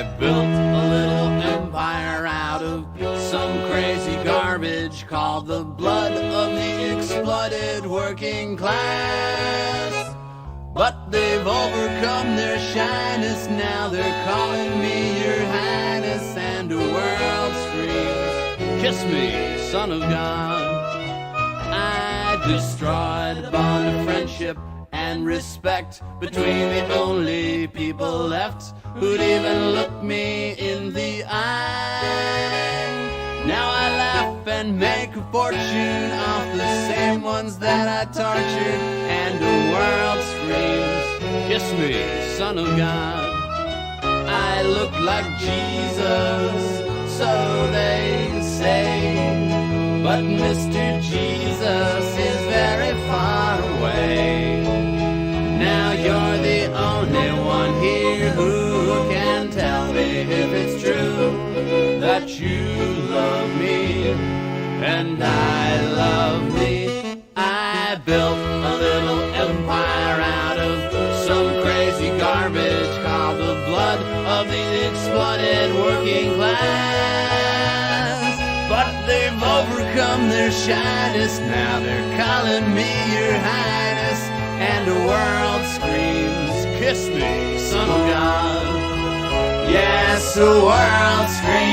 I built a little empire out of some crazy garbage called the blood of the exploited working class. But they've overcome their shyness, now they're calling me your highness, and the world screams, kiss me, son of God. I destroyed the bond of friendship and respect between the only people left who'd even look me in the eye. Now I laugh and make a fortune off the same ones that I tortured, and the world screams, kiss me, son of God. I look like Jesus, so they say, but Mr. Jesus is very far away. Now you're the only one here who can tell me if it's true that you love me and I love thee. I built a little empire out of some crazy garbage called the blood of the exploited working class. But they've overcome their shyness, now they're calling me your highness, and the world screams, kiss me, son of God. Yes, the world screams,